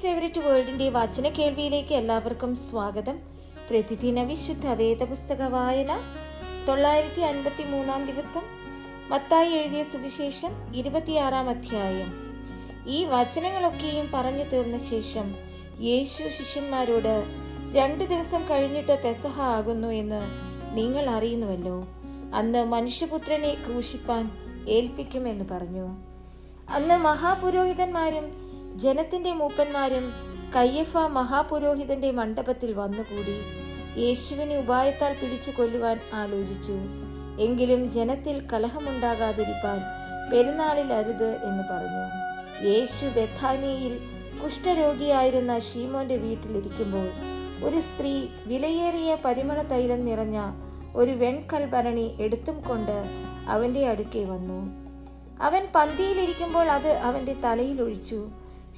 Jesus favourite വേൾഡിന്റെ വചന കേൾവിയിലേക്ക് എല്ലാവർക്കും സ്വാഗതം. പ്രതിദിന വിശുദ്ധ വേദപുസ്തക വായന 953 ദിവസം. മത്തായി എഴുതിയ സുവിശേഷം 26 അധ്യായം. ഈ വചനങ്ങളൊക്കെയും പറഞ്ഞു തീർന്ന ശേഷം യേശു ശിഷ്യന്മാരോട്, 2 ദിവസം കഴിഞ്ഞിട്ട് പെസഹ ആകുന്നു എന്ന് നിങ്ങൾ അറിയുന്നുവല്ലോ. അന്ന് മനുഷ്യപുത്രനെ ക്രൂശിപ്പാൻ ഏൽപ്പിക്കുമെന്ന് പറഞ്ഞു. അന്ന് മഹാപുരോഹിതന്മാരും ജനത്തിന്റെ മൂപ്പന്മാരും കയ്യഫ മഹാപുരോഹിതന്റെ മണ്ഡപത്തിൽ വന്നുകൂടി യേശുവിനെ ഉപായത്താൽ പിടിച്ചു കൊല്ലുവാൻ ആലോചിച്ചു. എങ്കിലും ജനത്തിൽ കലഹമുണ്ടാകാതിരിപ്പാൻ പെരുന്നാളിൽ അരുത് എന്ന് പറഞ്ഞു. യേശു ബെഥാനിയിൽ കുഷ്ഠരോഗിയായിരുന്ന ശീമോന്റെ വീട്ടിലിരിക്കുമ്പോൾ ഒരു സ്ത്രീ വിലയേറിയ പരിമള തൈലം നിറഞ്ഞ ഒരു വെൺകൽഭരണി എടുത്തും കൊണ്ട് അവന്റെ അടുക്കെ വന്നു. അവൻ പന്തിയിലിരിക്കുമ്പോൾ അത് അവന്റെ തലയിൽ ഒഴിച്ചു.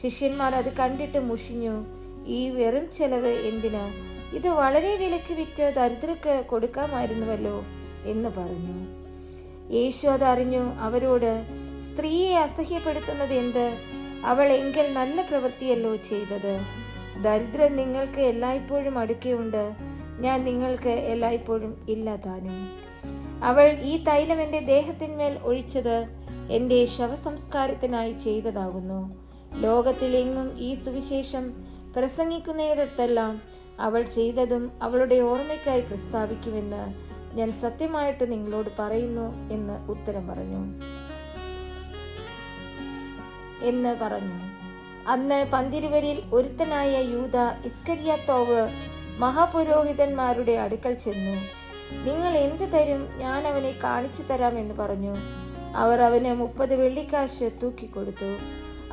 ശിഷ്യന്മാർ അത് കണ്ടിട്ട് മുഷിഞ്ഞു. ഈ വെറും ചെലവ് എന്തിന്? ഇത് വളരെ വിലക്ക് വിറ്റ് ദരിദ്രർക്ക് കൊടുക്കാമായിരുന്നുവല്ലോ എന്ന് പറഞ്ഞു. യേശു അതറിഞ്ഞു അവരോട്, സ്ത്രീയെ അസഹ്യപ്പെടുത്തുന്നത് എന്ത്? അവൾ എങ്കിൽ നല്ല പ്രവൃത്തിയല്ലോ ചെയ്തത്. ദരിദ്രൻ നിങ്ങൾക്ക് എല്ലായ്പ്പോഴും അടുക്കെയുണ്ട്, ഞാൻ നിങ്ങൾക്ക് എല്ലായ്പ്പോഴും ഇല്ലാതാനും. അവൾ ഈ തൈലം എൻ്റെ ദേഹത്തിന്മേൽ ഒഴിച്ചത് എൻ്റെ ശവസംസ്കാരത്തിനായി ചെയ്തതാകുന്നു. ലോകത്തിലെങ്ങും ഈ സുവിശേഷം പ്രസംഗിക്കുന്നിടത്തെല്ലാം അവൾ ചെയ്തതും അവളുടെ ഓർമ്മയ്ക്കായി പ്രസ്താവിക്കുമെന്ന് ഞാൻ സത്യമായിട്ട് നിങ്ങളോട് പറയുന്നു എന്ന് ഉത്തരം പറഞ്ഞു. അന്ന് പന്തിരുവരിൽ ഒരുത്തനായ യൂദ ഇസ്കരിയോത്താവ് മഹാപുരോഹിതന്മാരുടെ അടുക്കൽ ചെന്നു. നിങ്ങൾ എന്ത് തരും? ഞാൻ അവനെ കാണിച്ചു തരാം എന്ന് പറഞ്ഞു. അവർ അവന് 30 വെള്ളിക്കാശ് തൂക്കിക്കൊടുത്തു.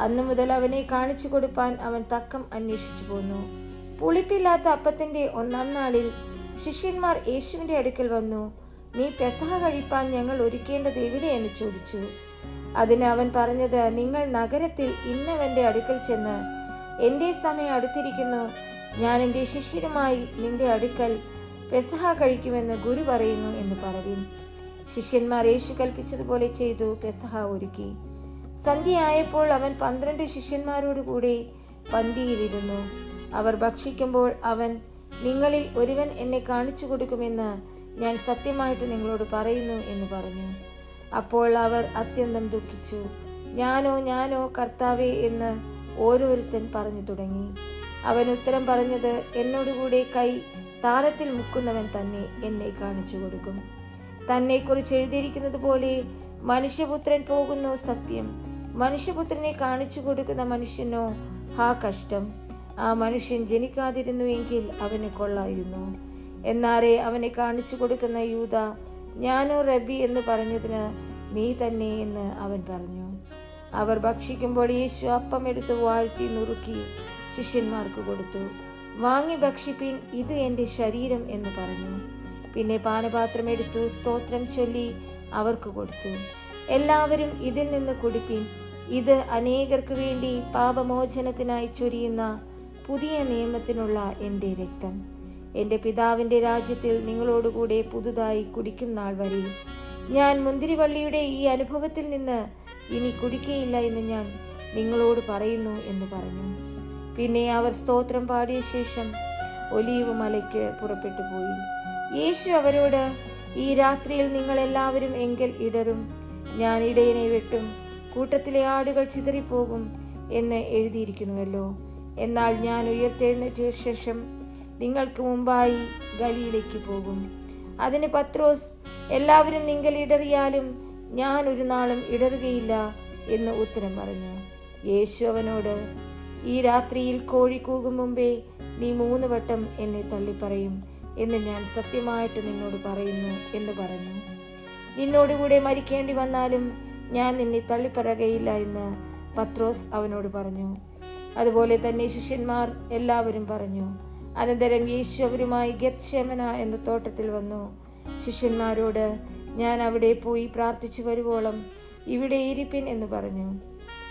അന്നു മുതൽ അവനെ കാണിച്ചു കൊടുപ്പാൻ അവൻ തക്കം അന്വേഷിച്ചു പോന്നു. പുളിപ്പില്ലാത്ത അപ്പത്തിന്റെ 1-ാം നാളിൽ ശിഷ്യന്മാർ യേശുവിന്റെ അടുക്കൽ വന്നു. നീ പെസഹ കഴിപ്പാൻ ഞങ്ങൾ ഒരുക്കേണ്ടത് എവിടെയെന്ന് ചോദിച്ചു. അതിന് അവൻ പറഞ്ഞത്, നിങ്ങൾ നഗരത്തിൽ ഇന്നവന്റെ അടുക്കൽ ചെന്ന്, എന്റെ സമയം അടുത്തിരിക്കുന്നു, ഞാൻ എൻ്റെ ശിഷ്യരുമായി നിന്റെ അടുക്കൽ പെസഹ കഴിക്കുമെന്ന് ഗുരു പറയുന്നു എന്ന് പറവിൻ. ശിഷ്യന്മാർ യേശു കൽപ്പിച്ചതുപോലെ ചെയ്തു പെസഹ ഒരുക്കി. സന്ധ്യയായപ്പോൾ അവൻ 12 ശിഷ്യന്മാരോടുകൂടി പന്തിയിലിരുന്നു. അവർ ഭക്ഷിക്കുമ്പോൾ അവൻ, നിങ്ങളിൽ ഒരുവൻ എന്നെ കാണിച്ചു കൊടുക്കുമെന്ന് ഞാൻ സത്യമായിട്ട് നിങ്ങളോട് പറയുന്നു എന്ന് പറഞ്ഞു. അപ്പോൾ അവർ അത്യന്തം ദുഃഖിച്ചു. ഞാനോ കർത്താവേ എന്ന് ഓരോരുത്തൻ പറഞ്ഞു തുടങ്ങി. അവൻ ഉത്തരം പറഞ്ഞത്, എന്നോടുകൂടെ കൈ താരത്തിൽ മുക്കുന്നവൻ തന്നെ എന്നെ കാണിച്ചു കൊടുക്കും. തന്നെക്കുറിച്ച് എഴുതിയിരിക്കുന്നത് പോലെ മനുഷ്യപുത്രൻ പോകുന്നു. സത്യം, മനുഷ്യപുത്രനെ കാണിച്ചു കൊടുക്കുന്ന മനുഷ്യനോ ഹാ കഷ്ടം! ആ മനുഷ്യൻ ജനിക്കാതിരുന്നു എങ്കിൽ അവന് കൊള്ളായിരുന്നു. എന്നാറെ അവനെ കാണിച്ചു കൊടുക്കുന്ന യൂദ, ഞാനോ റബ്ബി എന്ന് പറഞ്ഞതിന് നീ തന്നെ എന്ന് അവൻ പറഞ്ഞു. അവർ ഭക്ഷിക്കുമ്പോൾ യേശു അപ്പം എടുത്ത് വാഴ്ത്തി നുറുക്കി ശിഷ്യന്മാർക്ക് കൊടുത്തു. വാങ്ങി ഭക്ഷിപ്പിൻ, ഇത് എൻ്റെ ശരീരം എന്ന് പറഞ്ഞു. പിന്നെ പാനപാത്രം എടുത്തു സ്തോത്രം ചൊല്ലി അവർക്ക് കൊടുത്തു. എല്ലാവരും ഇതിൽ നിന്ന് കുടിപ്പിൻ, ഇത് അനേകർക്ക് വേണ്ടി പാപമോചനത്തിനായി ചൊരിയുന്ന പുതിയ നിയമത്തിനുള്ള എൻ്റെ രക്തം. എൻ്റെ പിതാവിൻ്റെ രാജ്യത്തിൽ നിങ്ങളോടുകൂടെ പുതുതായി കുടിക്കും നാൾ വരെ ഞാൻ മുന്തിരിവള്ളിയുടെ ഈ അനുഭവത്തിൽ നിന്ന് ഇനി കുടിക്കയില്ല എന്ന് ഞാൻ നിങ്ങളോട് പറയുന്നു എന്ന് പറഞ്ഞു. പിന്നെ അവർ സ്തോത്രം പാടിയ ശേഷം ഒലീവ് മലയ്ക്ക് പുറപ്പെട്ടു പോയി. യേശു അവരോട്, ഈ രാത്രിയിൽ നിങ്ങൾ എല്ലാവരും എങ്കിൽ ഇടറും, ഞാൻ ഇടയനെ വെട്ടും, കൂട്ടത്തിലെ ആടുകൾ ചിതറിപ്പോകും എന്ന് എഴുതിയിരിക്കുന്നുവല്ലോ. എന്നാൽ ഞാൻ ഉയർത്തെഴുന്നേറ്റ ശേഷം നിങ്ങൾക്ക് മുമ്പായി ഗലീലയ്ക്ക് പോകും. അതിന് പത്രോസ്, എല്ലാവരും നിങ്ങൾ ഇടറിയാലും ഞാൻ ഒരു നാളും ഇടറുകയില്ല എന്ന് ഉത്തരം പറഞ്ഞു. യേശു അവനോട്, ഈ രാത്രിയിൽ കോഴി കൂകും മുമ്പേ നീ 3 വട്ടം എന്നെ തള്ളിപ്പറയും എന്ന് ഞാൻ സത്യമായിട്ട് നിന്നോട് പറയുന്നു എന്ന് പറഞ്ഞു. നിന്നോടുകൂടെ മരിക്കേണ്ടി വന്നാലും ഞാൻ നിന്നെ തള്ളിപ്പറയുകയില്ല എന്ന് പത്രോസ് അവനോട് പറഞ്ഞു. അതുപോലെ തന്നെ ശിഷ്യന്മാർ എല്ലാവരും പറഞ്ഞു. അനന്തരം യേശു അവരുമായി ഗെത്ശമന എന്ന തോട്ടത്തിൽ വന്നു. ശിഷ്യന്മാരോട്, ഞാൻ അവിടെ പോയി പ്രാർത്ഥിച്ചു വരുവോളം ഇവിടെ ഇരിപ്പിൻ എന്ന് പറഞ്ഞു.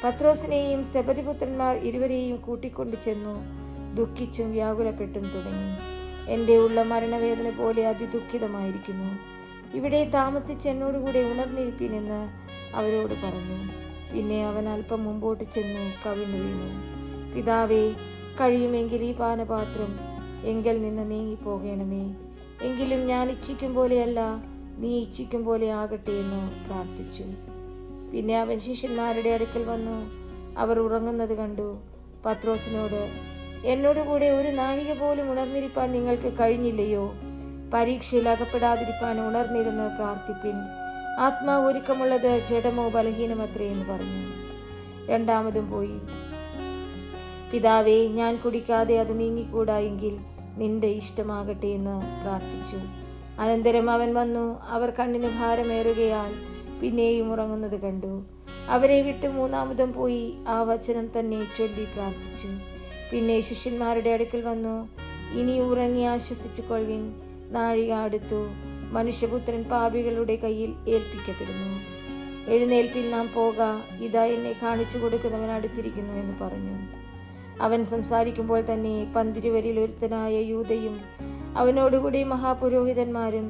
പത്രോസിനെയും സെബദിപുത്രന്മാർ ഇരുവരെയും കൂട്ടിക്കൊണ്ടു ചെന്നു ദുഃഖിച്ചും വ്യാകുലപ്പെട്ടും തുടങ്ങി. എൻ്റെ ഉള്ള മരണവേദന പോലെ അതിദുഃഖിതമായിരിക്കുന്നു. ഇവിടെ താമസിച്ച് എന്നോടുകൂടെ ഉണർന്നിരിപ്പിനെന്ന് അവരോട് പറഞ്ഞു. പിന്നെ അവൻ അല്പം മുമ്പോട്ട് ചെന്നു കവിണ്ണു വീണു. പിതാവേ, കഴിയുമെങ്കിൽ ഈ പാനപാത്രം എങ്കിൽ നിന്ന് നീങ്ങിപ്പോകണമേ. എങ്കിലും ഞാൻ ഇച്ഛിക്കും പോലെയല്ല, നീ ഇച്ഛിക്കും പോലെ ആകട്ടെ എന്ന് പ്രാർത്ഥിച്ചു. പിന്നെ അവൻ ശിഷ്യന്മാരുടെ അടുക്കൽ വന്നു. അവർ ഉറങ്ങുന്നത് കണ്ടു. പത്രോസിനോട്, എന്നോടുകൂടെ ഒരു നാഴിക പോലും ഉണർന്നിരിപ്പാൻ നിങ്ങൾക്ക് കഴിഞ്ഞില്ലയോ? പരീക്ഷയിൽ അകപ്പെടാതിരിപ്പാൻ ഉണർന്നിരുന്ന് പ്രാർത്ഥിപ്പിൻ. ആത്മാവ് ഒരുക്കമുള്ളത്, ജഡമോ ബലഹീനമത്രേ എന്ന് പറഞ്ഞു. രണ്ടാമതും പോയി, പിതാവേ, ഞാൻ കുടിക്കാതെ അത് നീങ്ങിക്കൂടാ, എങ്കിൽ നിന്റെ ഇഷ്ടമാകട്ടെ എന്ന് പ്രാർത്ഥിച്ചു. അനന്തരം അവൻ വന്നു. അവർ കണ്ണിന് ഭാരമേറുകയാൽ പിന്നെയും ഉറങ്ങുന്നത് കണ്ടു. അവരെ വിട്ട് മൂന്നാമതും പോയി ആ വചനം തന്നെ ചൊല്ലി പ്രാർത്ഥിച്ചു. പിന്നെ ശിഷ്യന്മാരുടെ അടുക്കൽ വന്നു, ഇനി ഉറങ്ങി ആശ്വസിച്ചു കൊള്ളുവിൻ, നാഴിക അടുത്തു, മനുഷ്യപുത്രൻ പാപികളുടെ കയ്യിൽ ഏൽപ്പിക്കപ്പെടുന്നു. എഴുന്നേൽപ്പിൽ, നാം പോക, ഇതാ എന്നെ കാണിച്ചു കൊടുക്കുന്നവൻ അടുത്തിരിക്കുന്നു എന്ന് പറഞ്ഞു. അവൻ സംസാരിക്കുമ്പോൾ തന്നെ പന്തിരുവരിൽ ഒരുത്തനായ യൂദയും അവനോടുകൂടി മഹാപുരോഹിതന്മാരും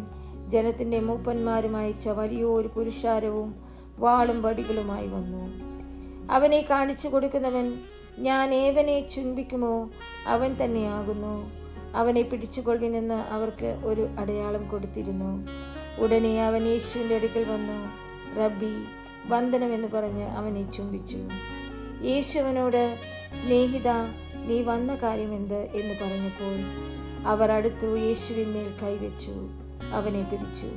ജനത്തിന്റെ മൂപ്പന്മാരും അയച്ച വലിയൊരു പുരുഷാരവും വാളും വടികളുമായി വന്നു. അവനെ കാണിച്ചു കൊടുക്കുന്നവൻ, ഞാൻ ഏവനെ ചുംബിക്കുമോ അവൻ തന്നെയാകുന്നു, അവനെ പിടിച്ചുകൊള്ളുവിനെന്ന് അവർക്ക് ഒരു അടയാളം കൊടുത്തിരുന്നു. ഉടനെ അവൻ യേശുവിന്റെ അടുക്കൽ വന്നു, റബ്ബി, വന്ദനമെന്ന് പറഞ്ഞ് അവനെ ചുംബിച്ചു. യേശു അവനോട്, സ്നേഹിത, നീ വന്ന കാര്യമെന്ത് എന്ന് പറഞ്ഞപ്പോൾ അവർ അടുത്തു യേശുവിന്മേൽ കൈവച്ചു അവനെ പിടിച്ചു.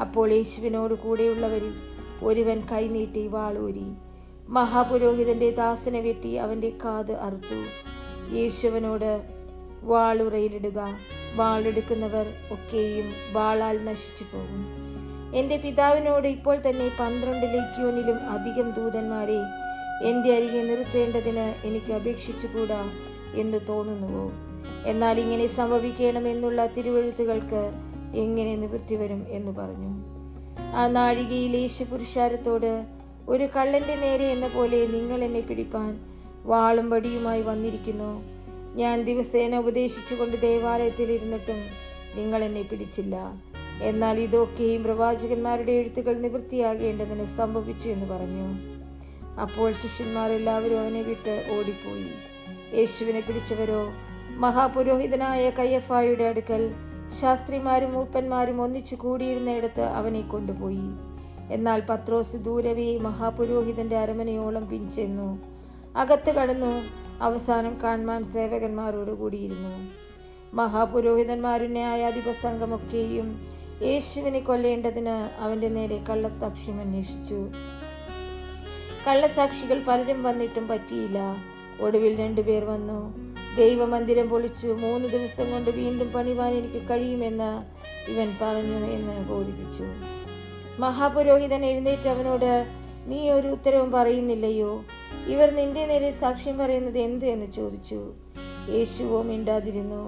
അപ്പോൾ യേശുവിനോട് കൂടെയുള്ളവരിൽ ഒരുവൻ കൈനീട്ടി വാളൂരി മഹാപുരോഹിതന്റെ ദാസനെ വെട്ടി അവന്റെ കാത് അറുത്തു. യേശുവിനോട്, വാളുറയിലിടുക, വാളെടുക്കുന്നവർ ഒക്കെയും വാളാൽ നശിച്ചു പോകും. എന്റെ പിതാവിനോട് ഇപ്പോൾ തന്നെ 12 ലെഗ്യോനിലും അധികം ദൂതന്മാരെ എന്റെ അരികെ നിർത്തേണ്ടതിന് എനിക്ക് അപേക്ഷിച്ചുകൂടാ എന്ന് തോന്നുന്നുവോ? എന്നാൽ ഇങ്ങനെ സംഭവിക്കണമെന്നുള്ള തിരുവെഴുത്തുകൾക്ക് എങ്ങനെ നിവൃത്തി വരും എന്ന് പറഞ്ഞു. ആ നാഴികയിൽ യേശു പുരുഷാരത്തോട്, ഒരു കള്ളന്റെ നേരെ എന്ന പോലെ നിങ്ങൾ എന്നെ പിടിപ്പാൻ വാളും വടിയുമായി വന്നിരിക്കുന്നു. ഞാൻ ദിവസേന ഉപദേശിച്ചുകൊണ്ട് ദേവാലയത്തിൽ ഇരുന്നിട്ടും നിങ്ങൾ എന്നെ പിടിച്ചില്ല. എന്നാൽ ഇതൊക്കെയും പ്രവാചകന്മാരുടെ എഴുത്തുകൾ നിവൃത്തിയാകേണ്ടതിന് സംഭവിച്ചു എന്ന് പറഞ്ഞു. അപ്പോൾ ശിഷ്യന്മാർ എല്ലാവരും അവനെ വിട്ട് ഓടിപ്പോയി. യേശുവിനെ പിടിച്ചവരോ മഹാപുരോഹിതനായ കയ്യഫായുടെ അടുക്കൽ ശാസ്ത്രിമാരും മൂപ്പന്മാരും ഒന്നിച്ചു കൂടിയിരുന്നിടത്ത് അവനെ കൊണ്ടുപോയി. എന്നാൽ പത്രോസ് ദൂരവേ മഹാപുരോഹിതന്റെ അരമനയോളം പിൻചെന്നു, അകത്ത് കടന്നു, അവസാനം കാണുവാൻ സേവകന്മാരോട് കൂടിയിരുന്നു. മഹാപുരോഹിതന്മാരും ന്യായാധിപ സംഘമൊക്കെയും യേശുവിനെ കൊല്ലേണ്ടതിന് അവന്റെ നേരെ കള്ളസാക്ഷ്യം അന്വേഷിച്ചു. കള്ളസാക്ഷികൾ പലരും വന്നിട്ടും പറ്റിയില്ല. ഒടുവിൽ 2 പേർ വന്നു. ദൈവമന്ദിരം പൊളിച്ചു 3 ദിവസം കൊണ്ട് വീണ്ടും പണിവാൻ എനിക്ക് കഴിയുമെന്ന് ഇവൻ പറഞ്ഞു എന്ന് ബോധിപ്പിച്ചു. മഹാപുരോഹിതൻ എഴുന്നേറ്റ് അവനോട്, നീ ഒരു ഉത്തരവും പറയുന്നില്ലയോ? ഇവർ നിന്റെ നേരെ സാക്ഷ്യം പറയുന്നത് എന്ത് എന്ന് ചോദിച്ചു. യേശുവോ മിണ്ടാതിരുന്നു.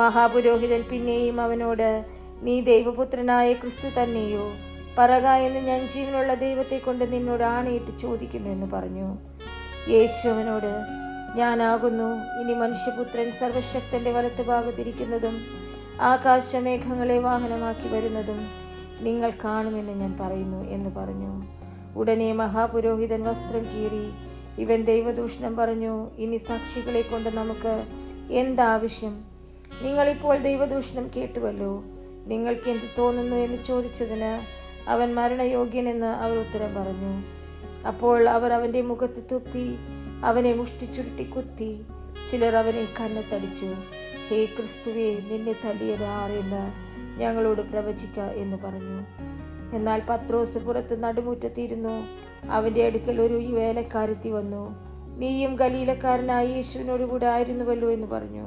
മഹാപുരോഹിതൻ പിന്നെയും അവനോട്, നീ ദൈവപുത്രനായ ക്രിസ്തു തന്നെയോ? പറക എന്ന് ഞാൻ ജീവനുള്ള ദൈവത്തെ കൊണ്ട് നിന്നോട് ആണയിട്ട് ചോദിക്കുന്നു എന്ന് പറഞ്ഞു. യേശു അവനോട്, ഞാനാകുന്നു. ഇനി മനുഷ്യപുത്രൻ സർവശക്തന്റെ വലത്ത് ഭാഗത്തിരിക്കുന്നതും ആകാശമേഘങ്ങളെ വാഹനമാക്കി വരുന്നതും നിങ്ങൾ കാണുമെന്ന് ഞാൻ പറയുന്നു എന്ന് പറഞ്ഞു. ഉടനെ മഹാപുരോഹിതൻ വസ്ത്രം കീറി, ഇവൻ ദൈവദൂഷണം പറഞ്ഞു, ഇനി സാക്ഷികളെ കൊണ്ട് നമുക്ക് എന്താവശ്യം? നിങ്ങളിപ്പോൾ ദൈവദൂഷണം കേട്ടുവല്ലോ. നിങ്ങൾക്ക് എന്ത് തോന്നുന്നു എന്ന് ചോദിച്ചതിന് അവൻ മരണയോഗ്യനെന്ന് അവർ ഉത്തരം പറഞ്ഞു. അപ്പോൾ അവർ അവന്റെ മുഖത്ത് തുപ്പി അവനെ മുഷ്ടിച്ചുരുട്ടി കുത്തി. ചിലർ അവനെ കന്നത്തടിച്ചു. ഹേ ക്രിസ്തുവേ, നിന്നെ തല്ലിയത് ആരെന്ന് ഞങ്ങളോട് പ്രവചിക്ക എന്ന് പറഞ്ഞു. എന്നാൽ പത്രോസ് പുറത്ത് നടുമുറ്റത്തിരുന്നു. അവന്റെ അടുക്കൽ ഒരു വേലക്കാരത്തി വന്നു. നീയും ഗലീലക്കാരനായ യേശുവിനോട് കൂടെ ആയിരുന്നുവല്ലോ എന്ന് പറഞ്ഞു.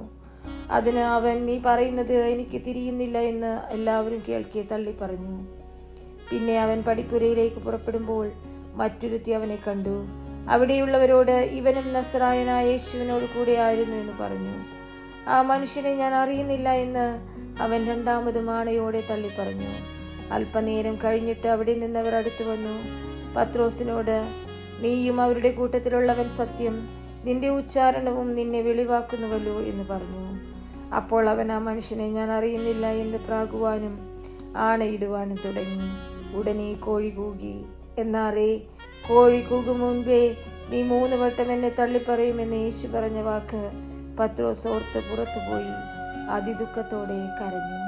അതിന് അവൻ, നീ പറയുന്നത് എനിക്ക് തിരിയുന്നില്ല എന്ന് എല്ലാവരും കേൾക്കെ തള്ളി പറഞ്ഞു. പിന്നെ അവൻ പടിപ്പുരയിലേക്ക് പുറപ്പെടുമ്പോൾ മറ്റൊരുത്തി അവനെ കണ്ടു. അവിടെയുള്ളവരോട്, ഇവനും നസറായനായ യേശുവിനോട് കൂടെ ആയിരുന്നു എന്ന് പറഞ്ഞു. ആ മനുഷ്യനെ ഞാൻ അറിയുന്നില്ല എന്ന് അവൻ രണ്ടാമതും ആണയോടെ തള്ളി പറഞ്ഞു. അല്പനേരം കഴിഞ്ഞിട്ട് അവിടെ നിന്നവർ അടുത്തു വന്നു. പത്രോസിനോട്, നീയും അവരുടെ കൂട്ടത്തിലുള്ളവൻ സത്യം, നിന്റെ ഉച്ചാരണവും നിന്നെ വെളിവാക്കുന്നുവല്ലോ എന്ന് പറഞ്ഞു. അപ്പോൾ അവൻ ആ മനുഷ്യനെ ഞാൻ അറിയുന്നില്ല എന്ന് പ്രാകുവാനും ആണയിടുവാനും തുടങ്ങി. ഉടനെ കോഴി കൂകി. എന്നാറേ, കോഴി കൂകും മുൻപേ നീ 3 വട്ടം എന്നെ തള്ളിപ്പറയുമെന്ന് യേശു പറഞ്ഞ വാക്ക് പത്രോസ് ഓർത്ത് പുറത്തുപോയി അതിദുഃഖത്തോടെ കരഞ്ഞു.